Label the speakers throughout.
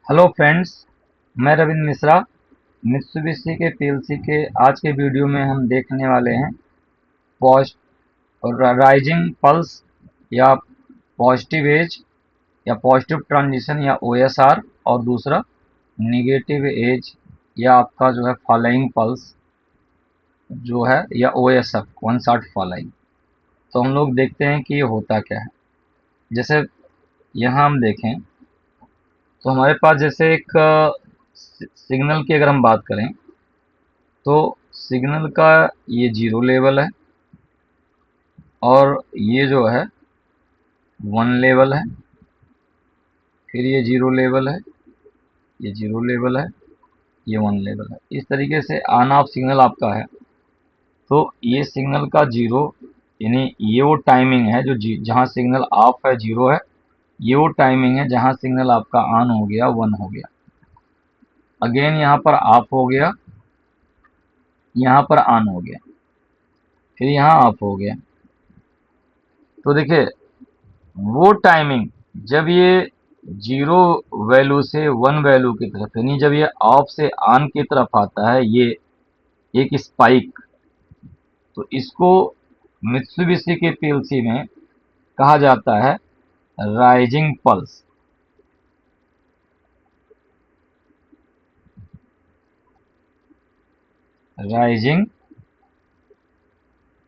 Speaker 1: Hello friends, मैं Ravindra Mishra. Mitsubishi के PLC के आज के वीडियो में हम देखने वाले हैं पॉज राइजिंग पल्स या पॉजिटिव एज या पॉजिटिव ट्रांजिशन या ओएसआर, और दूसरा निगेटिव एज या आपका जो है फॉलोइंग पल्स जो है, या ओएसएफ वन शॉट फॉलोइंग। तो हम लोग देखते हैं कि ये होता क्या है। जैसे यहाँ हम देखें तो हमारे पास जैसे एक सिग्नल की अगर हम बात करें तो सिग्नल का ये जीरो लेवल है और ये जो है वन लेवल है, फिर ये जीरो लेवल है, ये जीरो लेवल है, ये वन लेवल है। इस तरीके से ऑन ऑफ सिग्नल आपका है। तो ये सिग्नल का जीरो यानी ये वो टाइमिंग है जो जहाँ सिग्नल ऑफ है, जीरो है। ये वो टाइमिंग है जहाँ सिग्नल आपका ऑन हो गया, वन हो गया। अगेन यहाँ पर ऑफ हो गया, यहाँ पर ऑन हो गया, फिर यहाँ ऑफ हो गया। तो देखिए वो टाइमिंग जब ये जीरो वैल्यू से वन वैल्यू की तरफ, यानी जब ये ऑफ से ऑन की तरफ आता है, ये एक स्पाइक, तो इसको मित्सुबिशी के पीएलसी में कहा जाता है rising pulse. Rising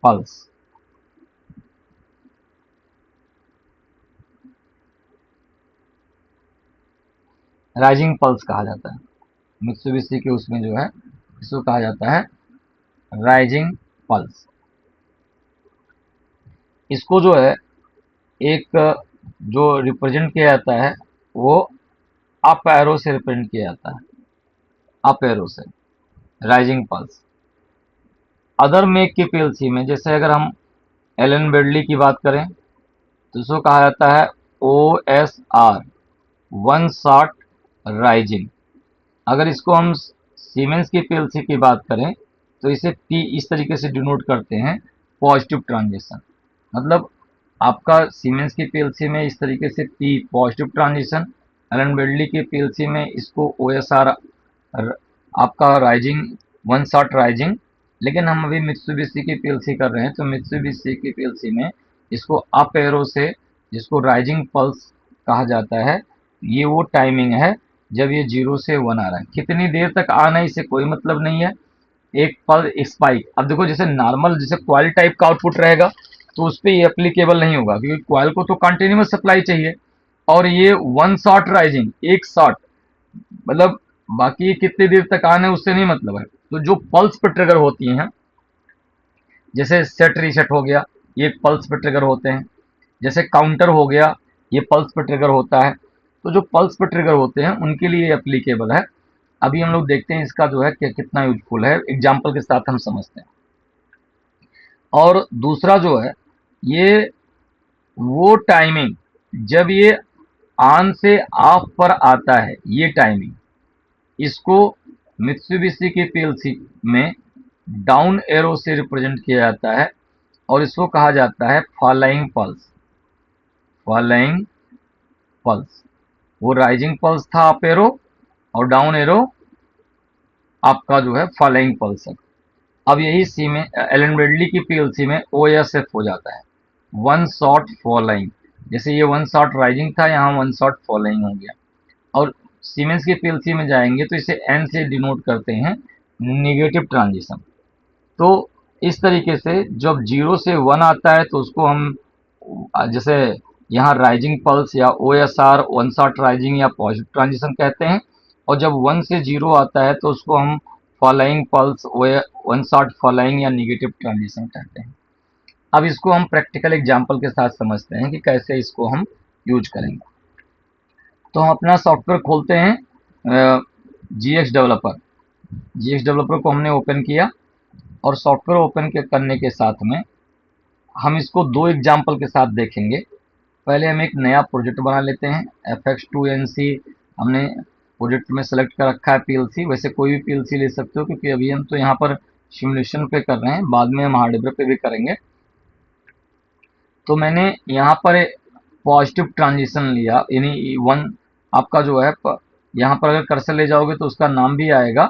Speaker 1: pulse, rising pulse कहा जाता है मित्सुबिशी के उसमें जो है, इसको कहा जाता है राइजिंग पल्स। इसको जो है एक जो रिप्रेजेंट किया जाता है वो अप एरो से रिप्रेजेंट किया जाता है, अप एरो से राइजिंग पल्स। अदर मेक के पीएलसी में जैसे अगर हम एलन बेडली की बात करें तो इसको कहा जाता है O S R, one shot rising. अगर इसको हम सीमेंस की पीएलसी की बात करें तो इसे पी इस तरीके से डिनोट करते हैं, पॉजिटिव ट्रांजिशन। मतलब आपका सीमेंस की पीएलसी में इस तरीके से P positive transition, Allen Bradley की पीएलसी में इसको ओ एस आर आपका राइजिंग, वन शॉट राइजिंग। लेकिन हम अभी मित्सुबिशी की पीएलसी कर रहे हैं तो मित्सुबिशी की पीएलसी में इसको अप एरो से, जिसको राइजिंग पल्स कहा जाता है, ये वो टाइमिंग है जब ये जीरो से वन आ रहा है। कितनी देर तक आना है इससे कोई मतलब नहीं है, एक पल स्पाइक। अब देखो जैसे नॉर्मल जैसे क्वाइल टाइप का आउटपुट रहेगा तो उस पर ये एप्लीकेबल नहीं होगा, क्योंकि क्वाइल को तो कंटिन्यूस सप्लाई चाहिए। और ये वन शॉट राइजिंग, एक शॉट, मतलब बाकी कितनी देर तक आना है उससे नहीं मतलब है। तो जो पल्स पर ट्रिगर होती हैं, जैसे सेट रीसेट हो गया, ये पल्स पर ट्रिगर होते हैं। जैसे काउंटर हो गया, ये पल्स पर ट्रिगर होता है। तो जो पल्स पर ट्रिगर होते हैं उनके लिए एप्लीकेबल है। अभी हम लोग देखते हैं इसका जो है कि कितना यूजफुल है, एग्जाम्पल के साथ हम समझते हैं। और दूसरा जो है, ये वो टाइमिंग जब ये ऑन से ऑफ पर आता है, ये टाइमिंग, इसको मित्सुबिशी की पीएलसी में डाउन एरो से रिप्रेजेंट किया जाता है और इसको कहा जाता है फॉलोइंग पल्स। फॉलोइंग पल्स, वो राइजिंग पल्स था अप एरो, और डाउन एरो आपका जो है फॉलोइंग पल्स है। अब यही सी में एलन ब्रेडली की पीएलसी में ओएसएफ हो जाता है, वन शॉट फॉलोइंग। जैसे ये वन शॉट राइजिंग था, यहाँ वन शॉट फॉलोइंग हो गया। और सीमेंस की पीएलसी में जाएंगे तो इसे एन से डिनोट करते हैं, निगेटिव ट्रांजिशन। तो इस तरीके से जब जीरो से वन आता है तो उसको हम जैसे यहाँ राइजिंग पल्स या O S R, one shot rising या पॉजिटिव ट्रांजिशन कहते हैं। और जब वन से जीरो आता है तो उसको हम following pulse, one shot following या निगेटिव ट्रांजिशन कहते हैं। अब इसको हम प्रैक्टिकल एग्जाम्पल के साथ समझते हैं कि कैसे इसको हम यूज करेंगे। तो हम अपना सॉफ्टवेयर खोलते हैं, जी एक्स डेवलपर। जी एक्स डेवलपर को हमने ओपन किया और सॉफ्टवेयर ओपन करने के साथ में हम इसको दो एग्जाम्पल के साथ देखेंगे। पहले हम एक नया प्रोजेक्ट बना लेते हैं, FX2NC हमने प्रोजेक्ट में सेलेक्ट कर रखा है पीएलसी। वैसे कोई भी पीएलसी ले सकते हो, क्योंकि अभी हम तो यहाँ पर सिमुलेशन पे कर रहे हैं, बाद में हम हार्डवेयर पे भी करेंगे। तो मैंने यहाँ पर पॉजिटिव ट्रांजिशन लिया, यानी वन आपका जो है यहाँ पर अगर कर्सर ले जाओगे तो उसका नाम भी आएगा।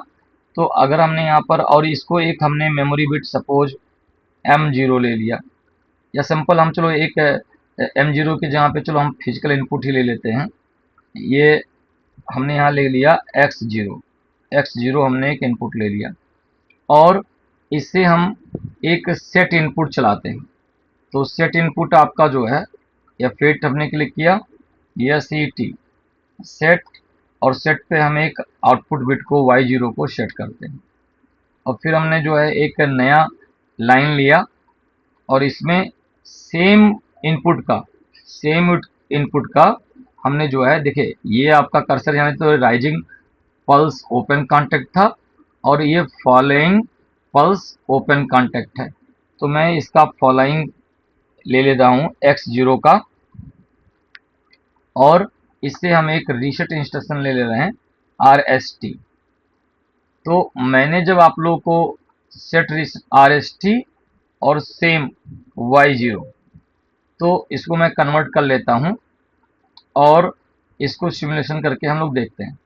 Speaker 1: तो अगर हमने यहाँ पर और इसको एक हमने मेमोरी बिट सपोज M0 ले लिया, या सिंपल हम चलो एक M0 की जगह पे चलो हम फिजिकल इनपुट ही ले लेते हैं। ये हमने यहाँ ले लिया X0 हमने एक इनपुट ले लिया और इससे हम एक सेट इनपुट चलाते हैं। तो सेट इनपुट आपका जो है या फेट हमने क्लिक किया, या CT सेट, और सेट पे हम एक आउटपुट बिट को Y0 को सेट करते हैं। और फिर हमने जो है एक नया लाइन लिया और इसमें सेम इनपुट का हमने जो है, देखिए ये आपका कर्सर यहाँ तो राइजिंग पल्स ओपन कॉन्टेक्ट था और ये फॉलोइंग पल्स ओपन कॉन्टेक्ट है। तो मैं इसका फॉलोइंग ले लेता हूँ X0 का, और इससे हम एक रीसेट इंस्ट्रक्शन ले रहे हैं RST। तो मैंने जब आप लोगों को सेट RST और सेम Y0, तो इसको मैं कन्वर्ट कर लेता हूं और इसको सिमुलेशन करके हम लोग देखते हैं।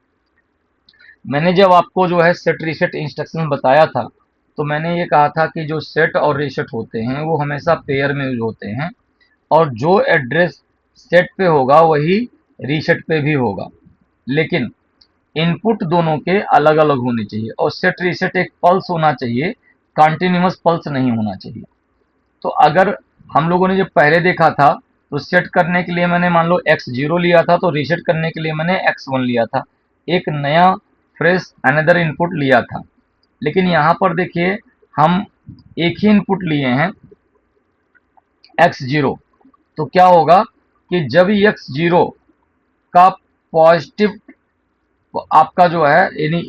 Speaker 1: मैंने जब आपको जो है सेट रीसेट इंस्ट्रक्शन बताया था, तो मैंने ये कहा था कि जो सेट और रीसेट होते हैं वो हमेशा पेयर में यूज होते हैं, और जो एड्रेस सेट पे होगा वही रीसेट पे भी होगा, लेकिन इनपुट दोनों के अलग अलग होने चाहिए। और सेट रीसेट एक पल्स होना चाहिए, कंटिन्यूअस पल्स नहीं होना चाहिए। तो अगर हम लोगों ने जब पहले देखा था, तो सेट करने के लिए मैंने मान लो X0 लिया था, तो रीसेट करने के लिए मैंने X1 लिया था, एक नया फ्रेश अनदर इनपुट लिया था। लेकिन यहाँ पर देखिए हम एक ही इनपुट लिए हैं X0। तो क्या होगा कि जब X0 का पॉजिटिव आपका जो है, यानी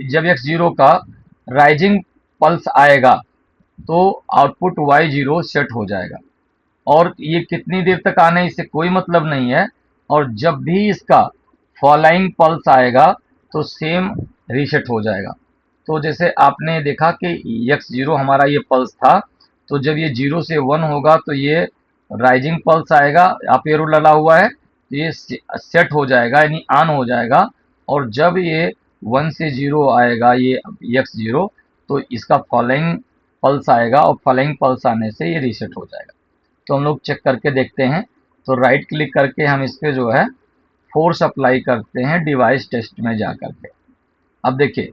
Speaker 1: जब X0 का राइजिंग पल्स आएगा तो आउटपुट Y0 सेट हो जाएगा, और ये कितनी देर तक आना है इससे कोई मतलब नहीं है। और जब भी इसका फॉलोइंग पल्स आएगा तो सेम रीसेट हो जाएगा। तो जैसे आपने देखा कि X0 हमारा ये पल्स था, तो जब ये 0 से 1 होगा तो ये राइजिंग पल्स आएगा, आप एरो लगा हुआ है तो ये सेट हो जाएगा यानी ऑन हो जाएगा। और जब ये 1 से 0 आएगा ये X0, तो इसका फॉलोइंग पल्स आएगा और फॉलोइंग पल्स आने से ये रीसेट हो जाएगा। तो हम लोग चेक करके देखते हैं। तो राइट क्लिक करके हम इस पे जो है फोर्स अप्लाई करते हैं डिवाइस टेस्ट में जा करके। अब देखिए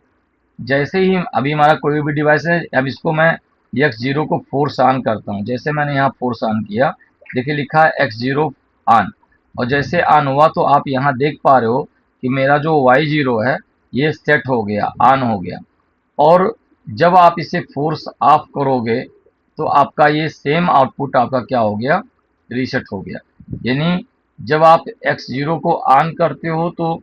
Speaker 1: जैसे ही अभी हमारा कोई भी डिवाइस है, अब इसको मैं X0 को फोर्स ऑन करता हूँ। जैसे मैंने यहाँ फोर्स ऑन किया, देखिए लिखा है X0 ऑन, और जैसे ऑन हुआ तो आप यहाँ देख पा रहे हो कि मेरा जो Y0 है ये सेट हो गया, ऑन हो गया। और जब आप इसे फोर्स ऑफ करोगे तो आपका ये सेम आउटपुट आपका क्या हो गया, रीसेट हो गया। यानी जब आप X0 को ऑन करते हो तो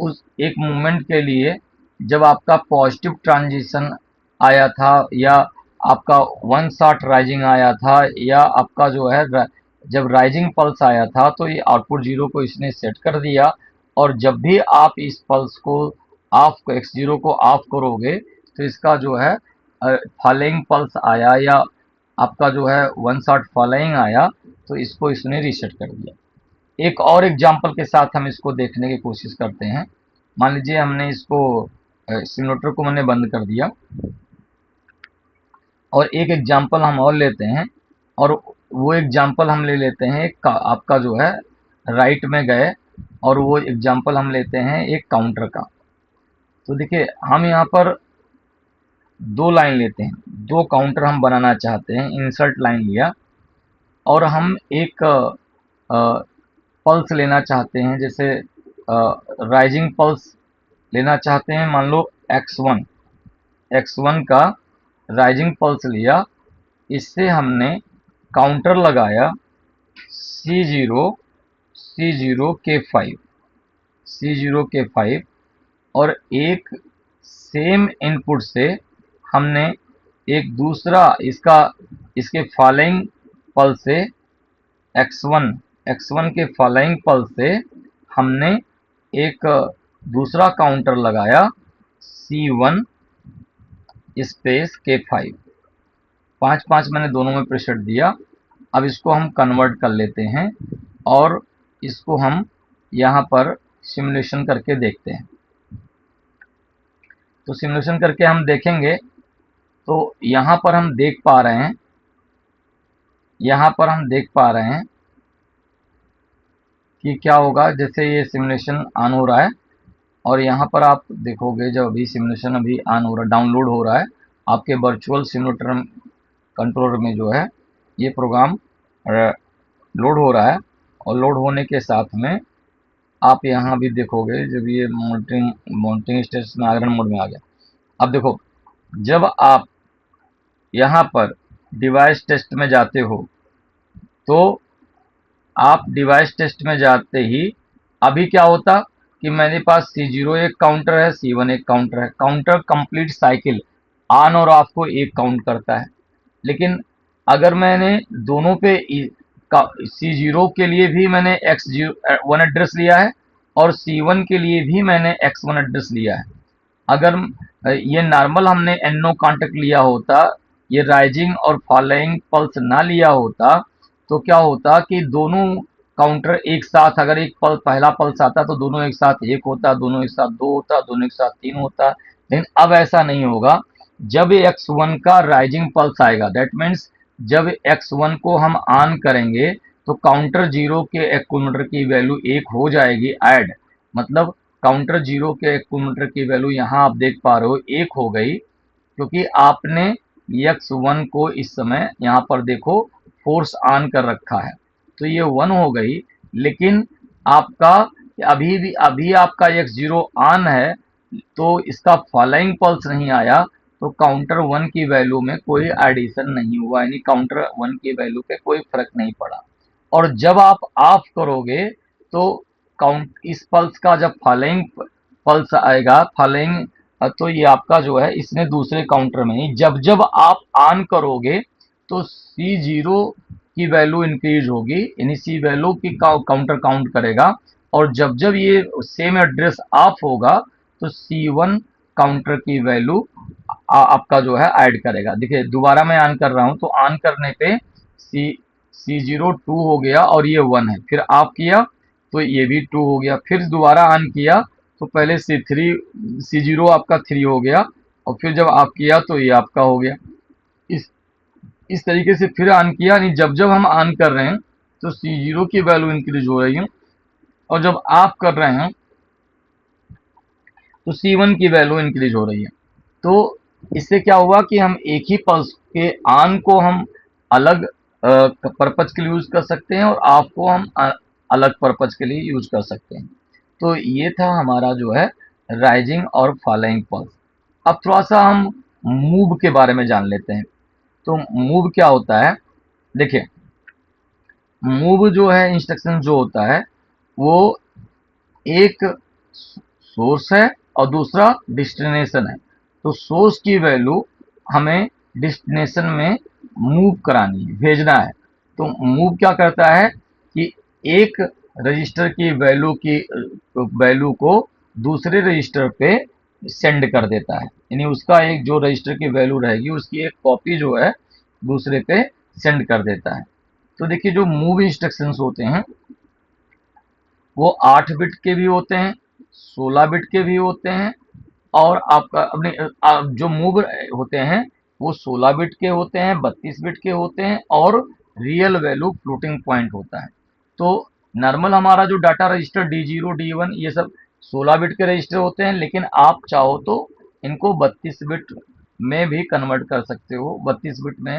Speaker 1: उस एक मोमेंट के लिए जब आपका पॉजिटिव ट्रांजिशन आया था, या आपका वन शॉट राइजिंग आया था, या आपका जो है जब राइजिंग पल्स आया था, तो ये आउटपुट 0 को इसने सेट कर दिया। और जब भी आप इस पल्स को X0 को ऑफ करोगे तो इसका जो है फॉलोइंग पल्स आया, या आपका जो है वन शॉट फॉलोइंग आया, तो इसको इसने रीसेट कर दिया। एक और एग्जांपल के साथ हम इसको देखने की कोशिश करते हैं। मान लीजिए हमने इसको सिमुलेटर को मैंने बंद कर दिया, और एक एग्जांपल हम और लेते हैं, और वो एग्जांपल हम ले लेते हैं आपका जो है राइट में गए, और वो एग्जांपल हम लेते हैं एक काउंटर का। तो देखिए हम यहाँ पर दो लाइन लेते हैं, दो काउंटर हम बनाना चाहते हैं। इंसर्ट लाइन लिया और हम एक पल्स लेना चाहते हैं, जैसे राइजिंग पल्स लेना चाहते हैं। मान लो X1 का राइजिंग पल्स लिया, इससे हमने काउंटर लगाया C0K5 और एक सेम इनपुट से हमने एक दूसरा इसके फॉलोइंग पल्स से X1 के फॉलोइंग पल्स से हमने एक दूसरा काउंटर लगाया C1 स्पेस K5। 5 मैंने दोनों में प्रेशर दिया। अब इसको हम कन्वर्ट कर लेते हैं और इसको हम यहाँ पर सिमुलेशन करके देखते हैं। तो सिमुलेशन करके हम देखेंगे। तो यहाँ पर हम देख पा रहे हैं, यहाँ पर हम देख पा रहे हैं कि क्या होगा। जैसे ये सिमुलेशन ऑन हो रहा है और यहाँ पर आप देखोगे जब अभी सिमुलेशन अभी ऑन हो रहा है, डाउनलोड हो रहा है आपके वर्चुअल सिमुलेटर कंट्रोलर में जो है ये प्रोग्राम लोड हो रहा है। और लोड होने के साथ में आप यहाँ भी देखोगे जब ये मॉनिटरिंग स्टेटस में आगरण मोड में आ गया। अब देखो, जब आप यहाँ पर डिवाइस टेस्ट में जाते हो तो आप डिवाइस टेस्ट में जाते ही अभी क्या होता कि मेरे पास C0 एक काउंटर है, C1 एक काउंटर है। काउंटर कंप्लीट साइकिल ऑन और ऑफ को एक काउंट करता है। लेकिन अगर मैंने दोनों पे C0 के लिए भी मैंने X1 एड्रेस लिया है और C1 के लिए भी मैंने X1 एड्रेस लिया है। अगर ये नॉर्मल हमने NO कॉन्टेक्ट लिया होता, ये राइजिंग और फॉलोइंग पल्स ना लिया होता, तो क्या होता कि दोनों काउंटर एक साथ, अगर एक पहला पल्स आता तो दोनों एक साथ एक होता, दोनों एक साथ दो होता, दोनों एक साथ तीन होता। लेकिन अब ऐसा नहीं होगा। जब X1 का राइजिंग पल्स आएगा, दैट मीन्स जब X1 को हम ऑन करेंगे तो काउंटर जीरो के एक्यूमुलेटर की वैल्यू एक हो जाएगी ऐड। मतलब काउंटर जीरो के एक्यूमुलेटर की वैल्यू यहाँ आप देख पा रहे हो एक हो गई, क्योंकि आपने X1 को इस समय यहाँ पर देखो फोर्स ऑन कर रखा है, तो ये 1 हो गई। लेकिन आपका अभी आपका X0 ऑन है, तो इसका फॉलोइंग पल्स नहीं आया, तो काउंटर 1 की वैल्यू में कोई एडिशन नहीं हुआ, यानी काउंटर 1 की वैल्यू पे कोई फर्क नहीं पड़ा। और जब आप ऑफ करोगे तो काउंट इस पल्स का जब फॉलोइंग पल्स आएगा, फॉलोइंग, तो ये आपका जो है इसने दूसरे काउंटर में ही जब जब आप ऑन करोगे तो C0 की वैल्यू इंक्रीज होगी, यानी C वैल्यू की काउंटर काउंट करेगा। और जब जब ये सेम एड्रेस ऑफ होगा तो C1 काउंटर की वैल्यू आपका जो है ऐड करेगा। देखिए दोबारा मैं ऑन कर रहा हूं, तो ऑन करने पे C0 2 हो गया और ये 1 है। फिर ऑफ किया तो ये भी 2 हो गया। फिर दोबारा ऑन किया तो पहले C0 आपका 3 हो गया और फिर जब ऑफ किया तो ये आपका हो गया। इस इस तरीके से फिर ऑन किया, यानी जब जब हम ऑन कर रहे हैं तो C0 की वैल्यू इंक्रीज हो रही है और जब ऑफ कर रहे हैं तो C1 की वैल्यू इंक्रीज हो रही है। तो इससे क्या हुआ कि हम एक ही पल्स के ऑन को हम अलग पर्पज के लिए यूज कर सकते हैं और ऑफ को हम अलग पर्पज के लिए यूज कर सकते हैं। तो ये था हमारा जो है राइजिंग और फॉलोइंग पल्स। अब थोड़ा सा हम मूव के बारे में जान लेते हैं। तो मूव क्या होता है, देखिए मूव जो है इंस्ट्रक्शन जो होता है वो एक सोर्स है और दूसरा डेस्टिनेशन है। तो सोर्स की वैल्यू हमें डेस्टिनेशन में मूव करानी है, भेजना है। तो मूव क्या करता है कि एक रजिस्टर की वैल्यू को दूसरे रजिस्टर पे सेंड कर देता है, यानी उसका एक जो रजिस्टर की वैल्यू रहेगी उसकी एक कॉपी जो है दूसरे पे सेंड कर देता है। तो देखिए जो मूव इंस्ट्रक्शंस होते हैं वो 8 बिट के भी होते हैं, 16 बिट के भी होते हैं और आपका अपने जो मूव होते हैं वो 16 बिट के होते हैं, 32 बिट के होते हैं और रियल वैल्यू फ्लोटिंग पॉइंट होता है। तो नॉर्मल हमारा जो डाटा रजिस्टर D0 D1 ये सब 16 बिट के रजिस्टर होते हैं, लेकिन आप चाहो तो इनको 32 बिट में भी कन्वर्ट कर सकते हो, 32 बिट में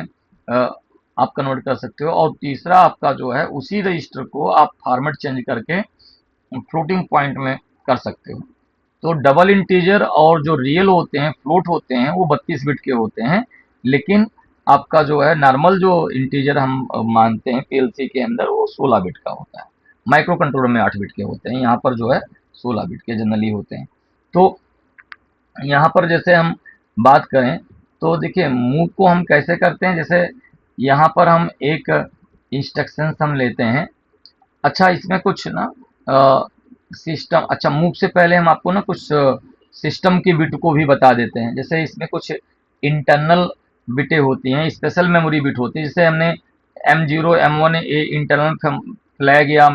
Speaker 1: आप कन्वर्ट कर सकते हो। और तीसरा आपका जो है उसी रजिस्टर को आप फॉर्मेट चेंज करके फ्लोटिंग पॉइंट में कर सकते हो। तो डबल इंटीजर और जो रियल होते हैं, फ्लोट होते हैं, वो 32 बिट के होते हैं। लेकिन आपका जो है नॉर्मल जो इंटीजर हम मानते हैं पीएलसी के अंदर वो 16 बिट का होता है। माइक्रो कंट्रोलर में 8 बिट के होते हैं, यहाँ पर जो है 16 बिट के जनरली होते हैं। तो यहाँ पर जैसे हम बात करें तो देखिए मूव को हम कैसे करते हैं। जैसे यहाँ पर हम एक इंस्ट्रक्शन हम लेते हैं। अच्छा इसमें कुछ ना सिस्टम, अच्छा मूव से पहले हम आपको ना कुछ सिस्टम की बिट को भी बता देते हैं। जैसे इसमें कुछ इंटरनल बिटें होती हैं, स्पेशल मेमोरी बिट होती है। जैसे हमने M0 M1 a internal flag या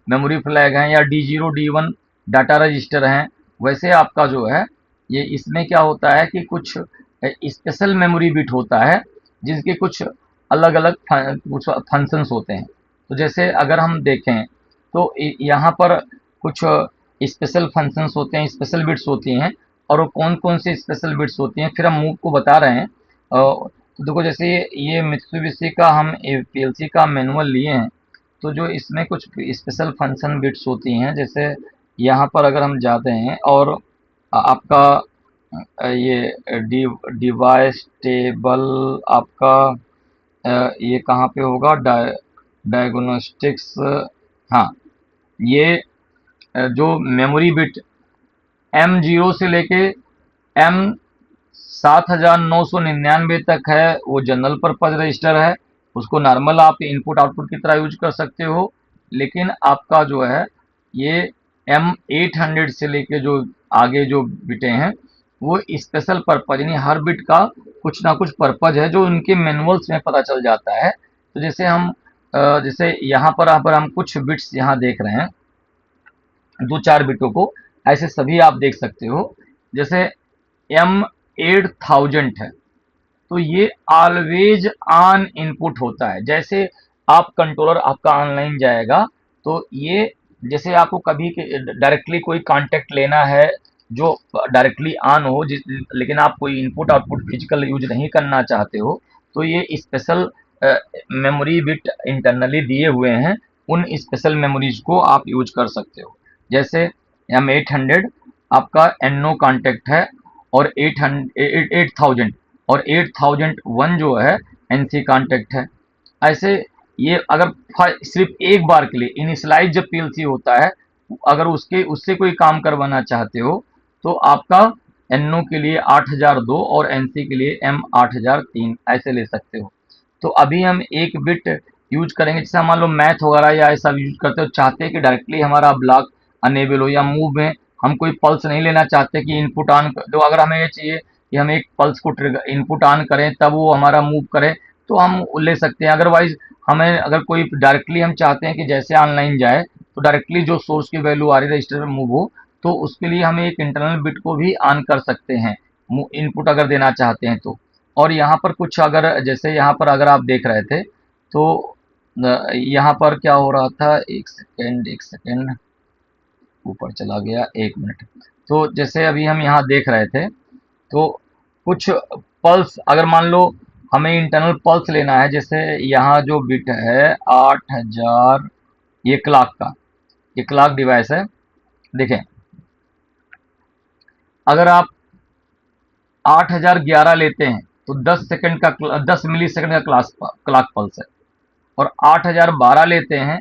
Speaker 1: मेमोरी फ्लैग हैं या D0 D1 डाटा रजिस्टर हैं, वैसे आपका जो है ये इसमें क्या होता है कि कुछ स्पेशल मेमोरी बिट होता है जिसके कुछ अलग अलग कुछ फंक्शंस होते हैं। तो जैसे अगर हम देखें तो यहाँ पर कुछ स्पेशल फंक्शंस होते हैं, स्पेशल बिट्स होती हैं, और वो कौन कौन सी स्पेशल बिट्स होती हैं फिर हम मूव को बता रहे हैं। तो देखो जैसे ये मित्सुबिशी का हम पीएलसी का मैनुअल लिए हैं, तो जो इसमें कुछ स्पेशल फंक्शन बिट्स होती हैं, जैसे यहाँ पर अगर हम जाते हैं और आपका ये डिवाइस टेबल आपका ये कहाँ पे होगा, डायग्नोस्टिक्स। हाँ, ये जो मेमोरी बिट M0 से लेके M7999 तक है, वो जनरल पर्पज रजिस्टर है। उसको नॉर्मल आप इनपुट आउटपुट की तरह यूज कर सकते हो। लेकिन आपका जो है ये M800 से लेके जो आगे जो बिटें हैं वो स्पेशल पर्पज, यानी हर बिट का कुछ ना कुछ पर्पज है जो उनके मैनुअल्स में पता चल जाता है। तो जैसे हम जैसे यहाँ पर हम कुछ बिट्स यहाँ देख रहे हैं, दो चार बिटों को, ऐसे सभी आप देख सकते हो। जैसे M8000 है, तो ये ऑलवेज ऑन इनपुट होता है। जैसे आप कंट्रोलर आपका ऑनलाइन जाएगा तो ये, जैसे आपको कभी डायरेक्टली कोई कांटेक्ट लेना है जो डायरेक्टली ऑन हो, लेकिन आप कोई इनपुट आउटपुट फिजिकल यूज नहीं करना चाहते हो, तो ये स्पेशल मेमोरी बिट इंटरनली दिए हुए हैं। उन स्पेशल मेमोरीज को आप यूज कर सकते हो। जैसे M800 आपका NO कांटेक्ट है, और 8000 और 8001 जो है NC कांटेक्ट है। ऐसे ये अगर सिर्फ एक बार के लिए इनिशियलाइज जब पीएलसी होता है, अगर उससे कोई काम करवाना चाहते हो तो आपका NO के लिए 8002 और NC के लिए M8003 ऐसे ले सकते हो। तो अभी हम एक बिट यूज करेंगे, जैसे मान लो मैथ वगैरह या ऐसा यूज करते हो, चाहते हैं कि डायरेक्टली हमारा ब्लॉक अनेबल हो, या मूव में हम कोई पल्स नहीं लेना चाहते कि इनपुट ऑन, तो अगर हमें ये चाहिए कि हम एक पल्स को ट्रिगर इनपुट ऑन करें तब वो हमारा मूव करे, तो हम ले सकते हैं। अदरवाइज हमें अगर कोई डायरेक्टली हम चाहते हैं कि जैसे ऑनलाइन जाए तो डायरेक्टली जो सोर्स की वैल्यू आ रही है रजिस्टर में मूव हो, तो उसके लिए हम एक इंटरनल बिट को भी ऑन कर सकते हैं, इनपुट अगर देना चाहते हैं तो। और यहाँ पर कुछ अगर जैसे यहाँ पर अगर आप देख रहे थे तो यहाँ पर क्या हो रहा था, एक सेकेंड ऊपर चला गया, एक मिनट। तो जैसे अभी हम यहाँ देख रहे थे तो कुछ पल्स, अगर मान लो हमें इंटरनल पल्स लेना है, जैसे यहाँ जो बिट है 8000, ये क्लॉक का, ये क्लॉक डिवाइस है। देखें, अगर आप 8011 लेते हैं तो 10 मिली सेकंड का क्लॉक पल्स है, और 8012 लेते हैं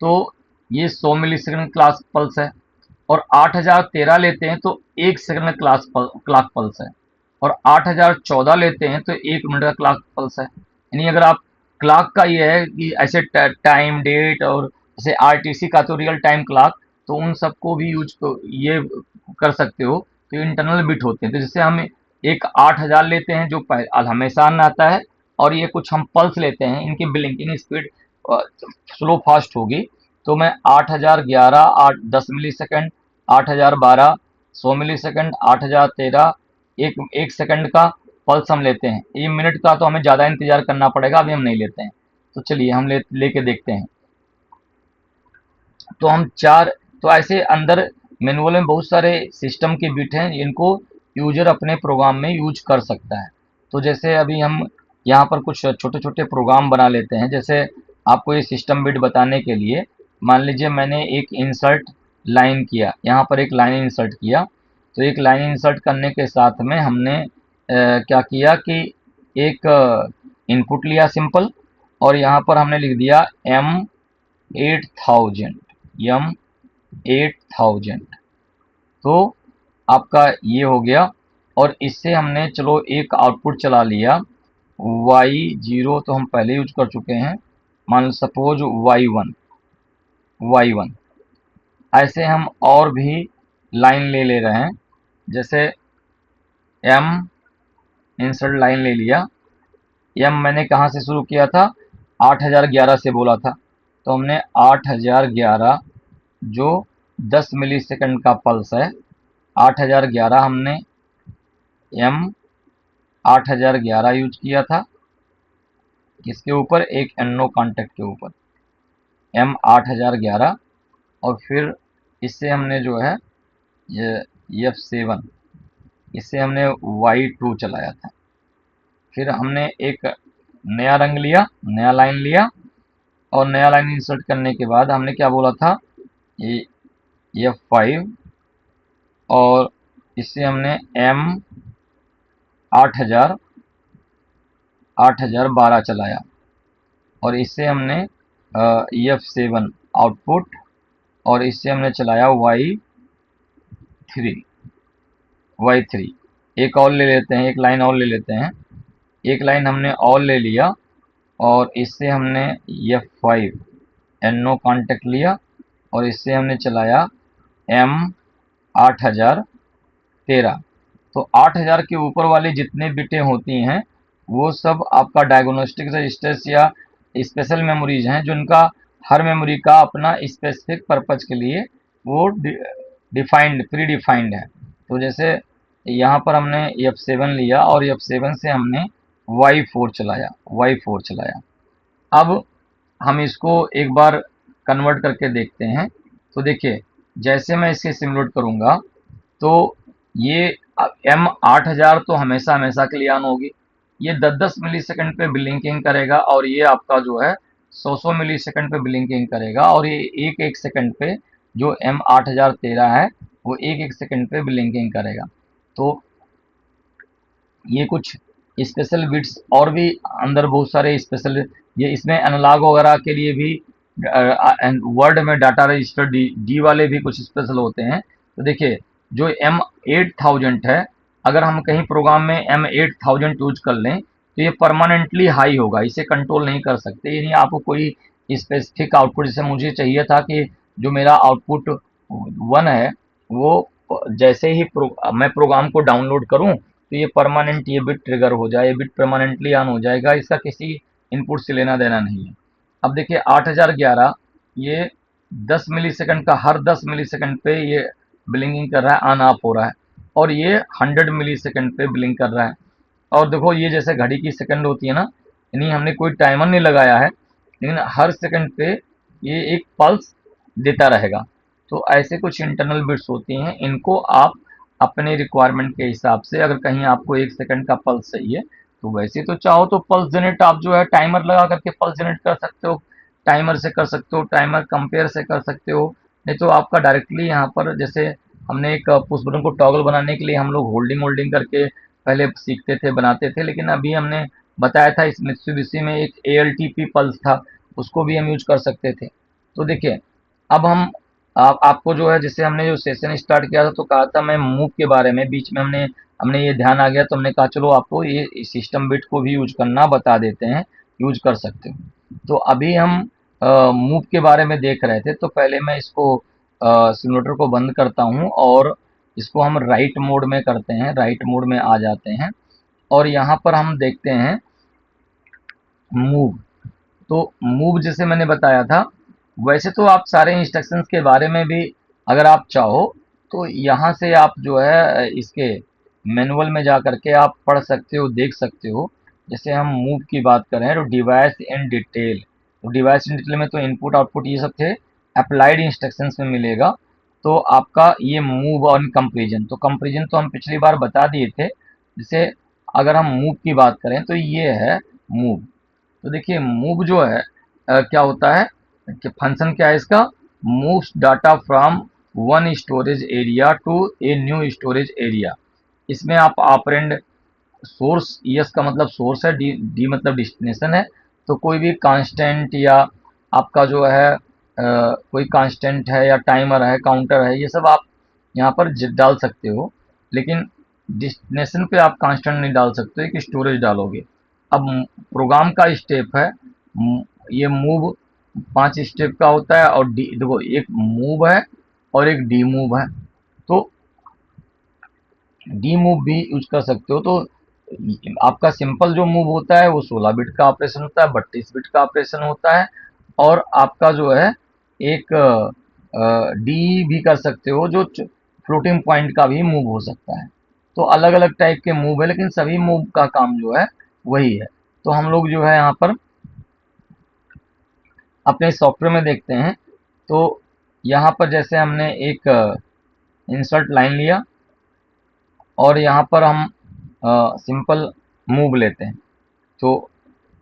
Speaker 1: तो ये 100 मिली सेकंड क्लॉक पल्स है, और 8013 लेते हैं तो 1 सेकंड का क्लॉक पल्स है, और 8014 लेते हैं तो 1 मिनट का क्लॉक पल्स है। यानी अगर आप क्लॉक का ये है कि ऐसे टाइम डेट, और जैसे आरटीसी का तो रियल टाइम क्लॉक, तो उन सबको भी यूज ये कर सकते हो। तो इंटरनल बिट होते हैं। तो जैसे हम एक 8000 लेते हैं जो हमेशा ऑन आता है, और ये कुछ हम पल्स लेते हैं, इनकी ब्लिंकिंग स्पीड स्लो फास्ट होगी। तो मैं 8011 10 मिली सेकेंड, 8012 100 मिली सेकेंड, 8013 एक सेकंड का पल्स हम लेते हैं। ये मिनट का तो हमें ज़्यादा इंतजार करना पड़ेगा, अभी हम नहीं लेते हैं। तो चलिए हम लेके देखते हैं। तो हम चार, तो ऐसे अंदर मैनुअल में बहुत सारे सिस्टम के बिट हैं, इनको यूजर अपने प्रोग्राम में यूज कर सकता है। तो जैसे अभी हम यहाँ पर कुछ छोटे छोटे प्रोग्राम बना लेते हैं। जैसे आपको ये सिस्टम बिट बताने के लिए, मान लीजिए मैंने एक इंसर्ट लाइन किया, यहाँ पर एक लाइन इंसर्ट किया। तो एक लाइन इंसर्ट करने के साथ में हमने क्या किया कि एक इनपुट लिया सिंपल, और यहाँ पर हमने लिख दिया M8000, M8000। तो आपका ये हो गया, और इससे हमने चलो एक आउटपुट चला लिया। Y0 तो हम पहले यूज कर चुके हैं, मान लो सपोज Y1। ऐसे हम और भी लाइन ले रहे हैं। जैसे M इंसर्ट लाइन ले लिया, M मैंने कहाँ से शुरू किया था, 8011 से बोला था। तो हमने 8011 जो 10 मिली सेकंड का पल्स है, 8011 हमने M8011 यूज किया था। किसके ऊपर? एक NO कांटेक्ट के ऊपर, M8011। और फिर इससे हमने जो है ये F7, इससे हमने Y2 चलाया था। फिर हमने एक नया रंग लिया, नया लाइन लिया, और नया लाइन इंसर्ट करने के बाद हमने क्या बोला था? ये F5, और इससे हमने M8012 चलाया, और इससे हमने F7 आउटपुट, और इससे हमने चलाया Y3। एक और ले लेते हैं, एक लाइन और ले लेते हैं। एक लाइन हमने और ले लिया, और इससे हमने F5 NO कांटेक्ट लिया, और इससे हमने चलाया M8013। तो 8000 के ऊपर वाली जितने बिटें होती हैं वो सब आपका डायग्नोस्टिक रजिस्टर्स या स्पेशल मेमोरीज हैं, जिनका हर मेमोरी का अपना स्पेसिफिक पर्पज के लिए वो प्री डिफाइंड है। तो जैसे यहाँ पर हमने F7 लिया, और F7 से हमने Y4 चलाया। अब हम इसको एक बार कन्वर्ट करके देखते हैं। तो देखिए, जैसे मैं इसे सिमुलेट करूँगा, तो ये M8000 तो हमेशा हमेशा के लिए ऑन होगी। ये 10-10 मिली सेकंड पे ब्लिंकिंग करेगा, और ये आपका जो है 100-100 मिली सेकंड पे ब्लिंकिंग करेगा, और ये एक एक सेकंड पे जो M8013 है वो एक एक सेकंड पे ब्लिंकिंग करेगा। तो ये कुछ स्पेशल बिट्स और भी अंदर बहुत सारे स्पेशल, ये इसमें एनालॉग वगैरह के लिए भी वर्ड में डाटा रजिस्टर डी वाले भी कुछ स्पेशल होते हैं। तो देखिए, जो M8000 है, अगर हम कहीं प्रोग्राम में M8000 यूज कर लें तो ये परमानेंटली हाई होगा, इसे कंट्रोल नहीं कर सकते। यानी आपको कोई स्पेसिफिक आउटपुट, जैसे मुझे चाहिए था कि जो मेरा आउटपुट 1 है वो जैसे ही मैं प्रोग्राम को डाउनलोड करूं तो ये परमानेंट ये बिट ट्रिगर हो जाए, ये बिट परमानेंटली ऑन हो जाएगा, इसका किसी इनपुट से लेना देना नहीं है। अब देखिए 8011 ये 10 मिलीसेकंड का, हर 10 मिलीसेकंड पे ये ब्लिंकिंग कर रहा है, ऑन ऑफ हो रहा है, और ये 100 मिलीसेकंड पे ब्लिंक कर रहा है। और देखो, ये जैसे घड़ी की सेकंड होती है ना, यानी हमने कोई टाइमर नहीं लगाया है, लेकिन हर सेकंड पे ये एक पल्स देता रहेगा। तो ऐसे कुछ इंटरनल बिट्स होती हैं, इनको आप अपने रिक्वायरमेंट के हिसाब से, अगर कहीं आपको 1 सेकंड का पल्स चाहिए तो वैसे तो चाहो तो पल्स जनरेट आप जो है टाइमर लगा करके पल्स जनरेट कर सकते हो, टाइमर से कर सकते हो, टाइमर कंपेयर से कर सकते हो। नहीं तो आपका डायरेक्टली यहाँ पर, जैसे हमने एक पुश बटन को टॉगल बनाने के लिए हम लोग होल्डिंग होल्डिंग करके पहले सीखते थे, बनाते थे, लेकिन अभी हमने बताया था इस मित्सुबिशी में एक ALTP पल्स था, उसको भी हम यूज कर सकते थे। तो देखिए, अब हम आपको जो है, जैसे हमने जो सेशन स्टार्ट किया था तो कहा था मैं मूव के बारे में, बीच में हमने हमने ये ध्यान आ गया तो हमने कहा चलो आपको ये सिस्टम बिट को भी यूज करना बता देते हैं, यूज कर सकते हो। तो अभी हम मूव के बारे में देख रहे थे, तो पहले मैं इसको सिमुलेटर को बंद करता हूँ, और इसको हम राइट मोड में करते हैं, राइट मोड में आ जाते हैं, और यहाँ पर हम देखते हैं मूव। तो मूव जैसे मैंने बताया था, वैसे तो आप सारे इंस्ट्रक्शंस के बारे में भी अगर आप चाहो तो यहाँ से आप जो है इसके मैनुअल में जा करके आप पढ़ सकते हो, देख सकते हो। जैसे हम मूव की बात करें तो डिवाइस इन डिटेल, तो डिवाइस इन डिटेल में तो इनपुट आउटपुट ये सब थे, अप्लाइड इंस्ट्रक्शंस में मिलेगा। तो आपका ये मूव और कंपेरिजन, तो कंपेरिजन तो हम पिछली बार बता दिए थे। जैसे अगर हम मूव की बात करें तो ये है मूव। तो देखिए, मूव जो है क्या होता है कि फंक्शन क्या है इसका? Moves data from one storage area to a new storage area. इसमें आप ऑपरेंड, सोर्स, यस का मतलब सोर्स है, डी मतलब डेस्टिनेशन है। तो कोई भी कांस्टेंट या आपका जो है कोई कांस्टेंट है या टाइमर है, काउंटर है, ये सब आप यहाँ पर डाल सकते हो, लेकिन डेस्टिनेशन पे आप कांस्टेंट नहीं डाल सकते कि स्टोरेज डालोगे। अब प्रोग्राम का स्टेप है, ये मूव 5 स्टेप का होता है, और डी देखो, एक मूव है और एक डी मूव है। तो डी मूव भी यूज कर सकते हो। तो आपका सिंपल जो मूव होता है वो 16 बिट का ऑपरेशन होता है, 32 बिट का ऑपरेशन होता है, और आपका जो है एक डी भी कर सकते हो, जो फ्लोटिंग पॉइंट का भी मूव हो सकता है। तो अलग अलग टाइप के मूव है, लेकिन सभी मूव का काम जो है वही है। तो हम लोग जो है यहाँ पर अपने सॉफ्टवेयर में देखते हैं। तो यहाँ पर जैसे हमने एक इंसर्ट लाइन लिया और यहाँ पर हम सिंपल मूव लेते हैं। तो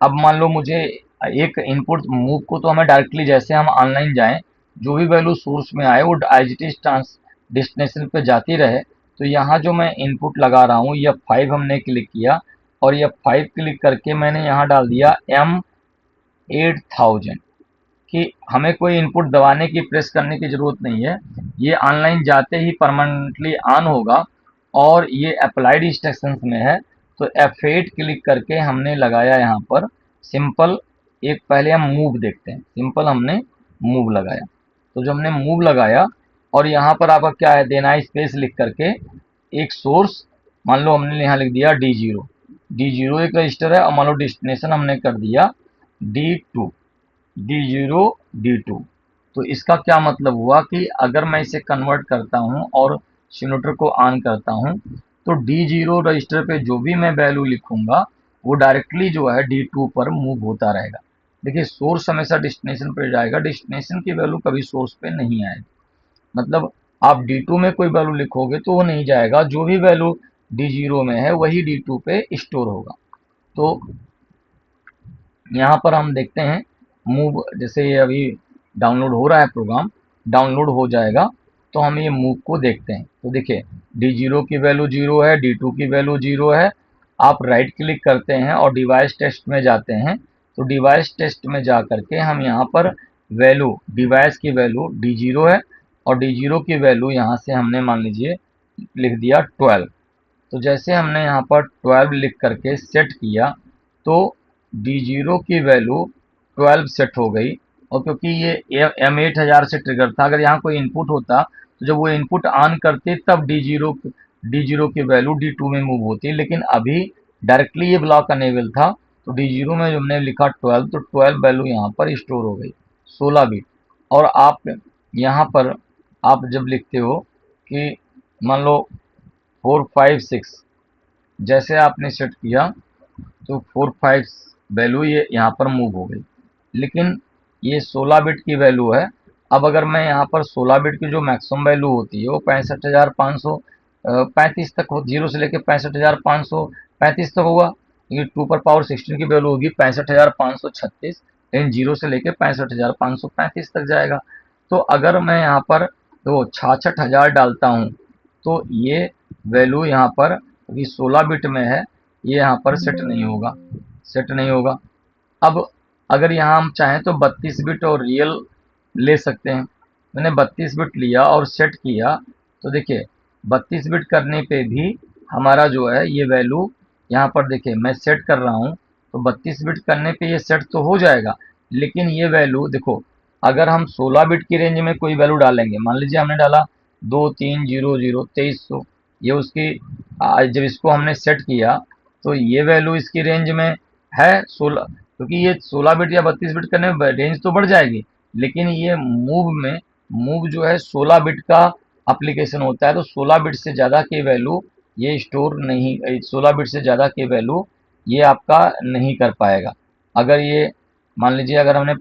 Speaker 1: अब मान लो मुझे एक इनपुट मूव को तो हमें डायरेक्टली जैसे हम ऑनलाइन जाएं, जो भी वैल्यू सोर्स में आए वो as it is trans destination पे जाती रहे। तो यहाँ जो मैं इनपुट लगा रहा हूँ, F5 हमने क्लिक किया और F5 क्लिक करके मैंने यहाँ डाल दिया M8000 कि हमें कोई इनपुट दबाने की प्रेस करने की ज़रूरत नहीं है। ये ऑनलाइन जाते ही परमानेंटली ऑन होगा और ये अप्लाइड इंस्ट्रक्शंस में है। तो F8 क्लिक करके हमने लगाया यहाँ पर सिंपल। एक पहले हम मूव देखते हैं, सिंपल हमने मूव लगाया। तो जब हमने मूव लगाया और यहाँ पर आपका क्या है देना है, स्पेस लिख करके एक सोर्स, मान लो हमने यहाँ लिख दिया D0। D0 एक रजिस्टर है और मान लो डेस्टिनेशन हमने कर दिया D2, D0 D2। तो इसका क्या मतलब हुआ कि अगर मैं इसे कन्वर्ट करता हूं और सिम्युलेटर को ऑन करता हूं, तो D0 रजिस्टर पे जो भी मैं वैल्यू लिखूंगा वो डायरेक्टली जो है D2 पर मूव होता रहेगा। देखिए सोर्स हमेशा डेस्टिनेशन पे जाएगा, डेस्टिनेशन की वैल्यू कभी सोर्स पे नहीं आएगी। मतलब आप D2 में कोई वैल्यू लिखोगे तो वो नहीं जाएगा, जो भी वैल्यू D0 में है वही D2 पे स्टोर होगा। तो यहाँ पर हम देखते हैं मूव, जैसे ये अभी डाउनलोड हो रहा है प्रोग्राम, डाउनलोड हो जाएगा तो हम ये मूव को देखते हैं। तो देखिए D0 की वैल्यू 0 है, D2 की वैल्यू 0 है। आप राइट क्लिक करते हैं और डिवाइस टेस्ट में जाते हैं। तो डिवाइस टेस्ट में जा करके हम यहाँ पर वैल्यू, डिवाइस की वैल्यू D0 है और D0 की वैल्यू यहाँ से हमने मान लीजिए लिख दिया 12। तो जैसे हमने यहाँ पर 12 लिख करके सेट किया तो D0 की वैल्यू 12 सेट हो गई। और क्योंकि ये M8000 से ट्रिगर था, अगर यहाँ कोई इनपुट होता तो जब वो इनपुट ऑन करते तब D0 की वैल्यू D2 में मूव होती, लेकिन अभी डायरेक्टली ये ब्लॉक अनेबल था। तो D0 में हमने लिखा 12, तो 12 वैल्यू यहाँ पर स्टोर हो गई 16 बिट। और आप यहाँ पर आप जब लिखते हो कि मान लो 456, जैसे आपने सेट किया तो 45 वैल्यू ये यहाँ पर मूव हो गई, लेकिन ये 16 बिट की वैल्यू है। अब अगर मैं यहाँ पर 16 बिट की जो मैक्सिमम वैल्यू होती है वो 65,535 तक हो, 0 से लेकर 65,535 तक होगा। ये 2 पर पावर 16 की वैल्यू होगी 65,536, लेकिन 0 से लेकर 65,535 तक जाएगा। तो अगर मैं यहाँ पर तो 66,000 डालता हूँ तो ये वैल्यू यहाँ पर अभी 16 बिट में है, ये यहाँ पर सेट नहीं होगा, सेट नहीं होगा। अब अगर यहाँ हम चाहें तो 32 बिट और रियल ले सकते हैं। मैंने 32 बिट लिया और सेट किया तो देखिए 32 बिट करने पे भी हमारा जो है ये वैल्यू यहाँ पर देखिए मैं सेट कर रहा हूँ। तो 32 बिट करने पे ये सेट तो हो जाएगा, लेकिन ये वैल्यू देखो अगर हम 16 बिट की रेंज में कोई वैल्यू डालेंगे, मान लीजिए हमने डाला 2300 2300, ये उसकी जब इसको हमने सेट किया तो ये वैल्यू इसकी रेंज में है 16, क्योंकि ये 16 बिट या 32 बिट करने में रेंज तो बढ़ जाएगी, लेकिन ये मूव जो है 16 बिट का एप्लीकेशन होता है। तो 16 बिट से ज़्यादा की वैल्यू ये स्टोर नहीं, 16 बिट से ज़्यादा की वैल्यू ये आपका नहीं कर पाएगा। अगर ये मान लीजिए अगर हमने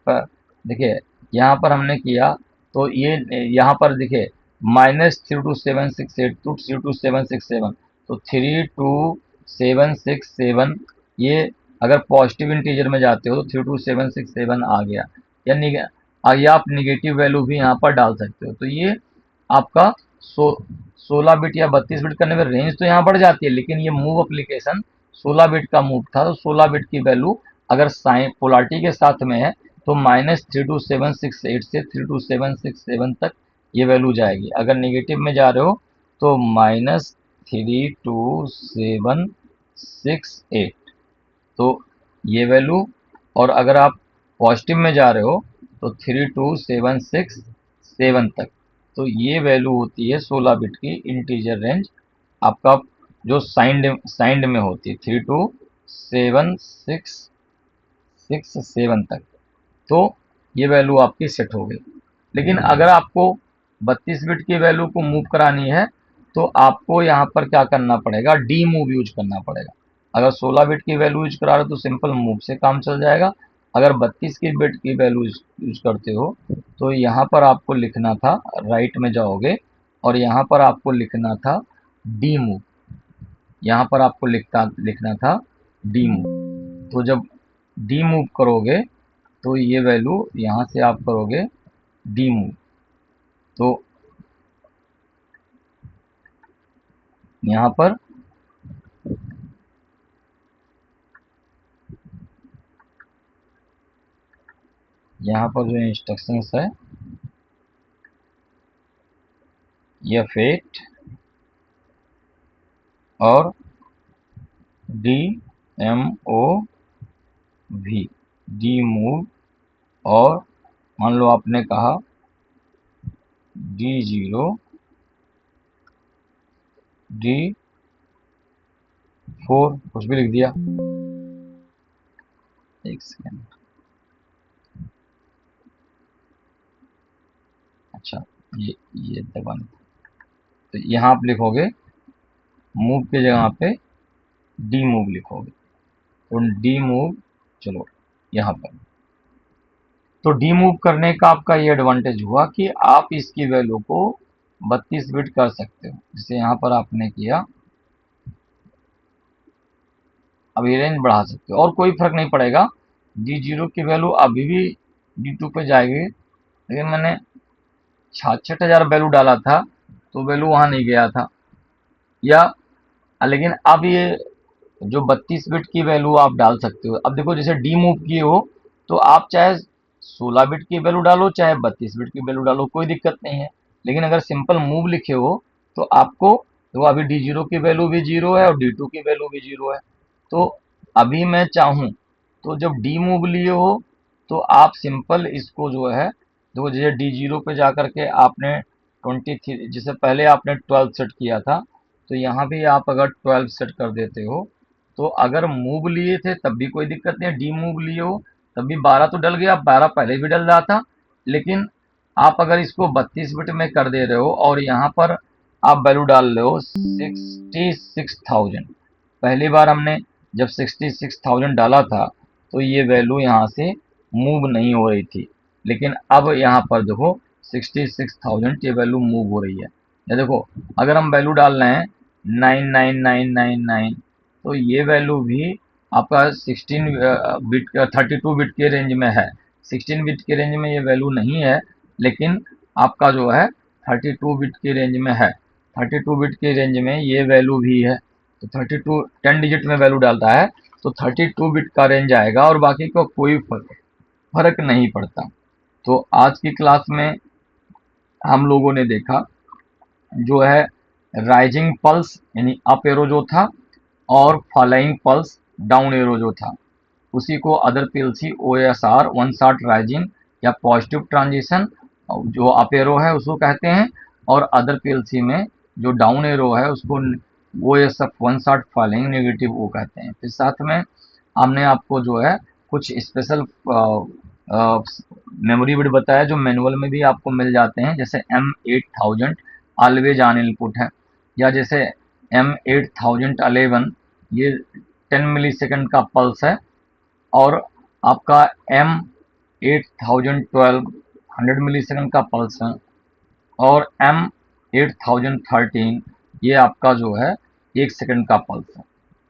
Speaker 1: देखिए यहाँ पर हमने किया तो ये यहाँ पर देखिए -32768 टू 32767, तो 32767, ये अगर पॉजिटिव इंटीजर में जाते हो तो 32767 आ गया। या आप निगेटिव वैल्यू भी यहाँ पर डाल सकते हो। तो ये आपका 16 बिट या 32 बिट करने में रेंज तो यहाँ बढ़ जाती है, लेकिन ये मूव एप्लीकेशन 16 बिट का मूव था। तो 16 बिट की वैल्यू अगर साइन पोलरिटी के साथ में है तो -32768 से 32767 तक ये वैल्यू जाएगी। अगर नेगेटिव में जा रहे हो तो -32768, तो ये वैल्यू। और अगर आप पॉजिटिव में जा रहे हो तो 32767 तक, तो ये वैल्यू होती है 16 बिट की इंटीजर रेंज आपका, जो साइंड में होती है 32767 तक। तो ये वैल्यू आपकी सेट हो गई। लेकिन अगर आपको 32 बिट की वैल्यू को मूव करानी है तो आपको यहाँ पर क्या करना पड़ेगा, डी मूव यूज करना पड़ेगा। अगर 16 बिट की वैल्यू यूज करा रहे हो तो सिंपल मूव से काम चल जाएगा। अगर 32 की बिट की वैल्यू यूज करते हो तो यहाँ पर आपको लिखना था, राइट में जाओगे और यहाँ पर आपको लिखना था डी मूव। यहाँ पर आपको लिखना था डी मूव। तो जब डी मूव करोगे तो ये वैल्यू यहाँ से आप करोगे डी मूव, तो यहाँ पर जो इंस्ट्रक्शंस है F8 और DMOV, डी मूव, और मान लो आपने कहा D0, D4, कुछ भी लिख दिया। एक सेकेंड, अच्छा ये दबाना, तो यहाँ आप लिखोगे मूव की जगह पे डी मूव लिखोगे, तो डी मूव, चलो यहाँ पर, तो डी मूव करने का आपका ये एडवांटेज हुआ कि आप इसकी वैल्यू को 32 बिट कर सकते हो, जैसे यहाँ पर आपने किया। अब ये रेंज बढ़ा सकते हो और कोई फर्क नहीं पड़ेगा, D0 की वैल्यू अभी भी D2 पे जाएगी, लेकिन मैंने 66,000 वैल्यू डाला था तो वैल्यू वहां नहीं गया था, या लेकिन अब ये जो 32 बिट की वैल्यू आप डाल सकते हो। अब देखो जैसे डी मूव किए हो तो आप चाहे 16 बिट की वैल्यू डालो चाहे 32 बिट की वैल्यू डालो, कोई दिक्कत नहीं है। लेकिन अगर सिंपल मूव लिखे हो तो आपको, देखो अभी D0 की वैल्यू भी 0 है और D2 की वैल्यू भी 0 है, तो अभी मैं चाहूँ तो जब डी मूव लिए हो तो आप सिंपल इसको जो है, देखो जैसे D0 पे जा करके आपने 23, जैसे पहले आपने 12 सेट किया था, तो यहाँ भी आप अगर 12 सेट कर देते हो तो अगर मूव लिए थे तब भी कोई दिक्कत नहीं है, डी मूव लिए हो तब भी 12 तो डल गया, 12 पहले भी डल रहा था। लेकिन आप अगर इसको 32 बिट में कर दे रहे हो और यहाँ पर आप वैल्यू डाल रहे हो 66,000, पहली बार हमने जब 66,000 डाला था तो ये वैल्यू यहाँ से मूव नहीं हो रही थी, लेकिन अब यहाँ पर देखो 66,000 ये वैल्यू मूव हो रही है। या देखो अगर हम वैल्यू डाल रहे हैं 99999, तो ये वैल्यू भी आपका 32 बिट के रेंज में है। 16 बिट के रेंज में ये वैल्यू नहीं है, लेकिन आपका जो है 32 बिट के रेंज में है। 32 बिट के रेंज में ये वैल्यू भी है, तो 32 10 डिजिट में वैल्यू डालता है तो 32 बिट का रेंज आएगा और बाकी को कोई फर्क नहीं पड़ता। तो आज की क्लास में हम लोगों ने देखा जो है राइजिंग पल्स यानी अप एरो जो था, और फॉलोइंग पल्स डाउन एरो जो था, उसी को other PLC OSR one shot rising या पॉजिटिव ट्रांजिशन जो अप एरो है उसको कहते हैं, और अदर पीएलसी में जो डाउन एरो है उसको OSF one shot following negative वो कहते हैं। फिर साथ में हमने आपको जो है कुछ स्पेशल मेमोरी बिट बताया जो मैनुअल में भी आपको मिल जाते हैं, जैसे M8000 ऑलवेज ऑन इनपुट है, या जैसे M8011 ये 10 मिलीसेकंड का पल्स है, और आपका M8012 100 मिलीसेकंड का पल्स है, और M8013 ये आपका जो है 1 सेकंड का पल्स है।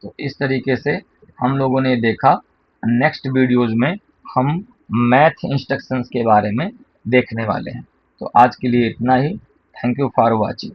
Speaker 1: तो इस तरीके से हम लोगों ने देखा। नेक्स्ट वीडियोज़ में हम मैथ इंस्ट्रक्शंस के बारे में देखने वाले हैं। तो आज के लिए इतना ही। Thank you for watching.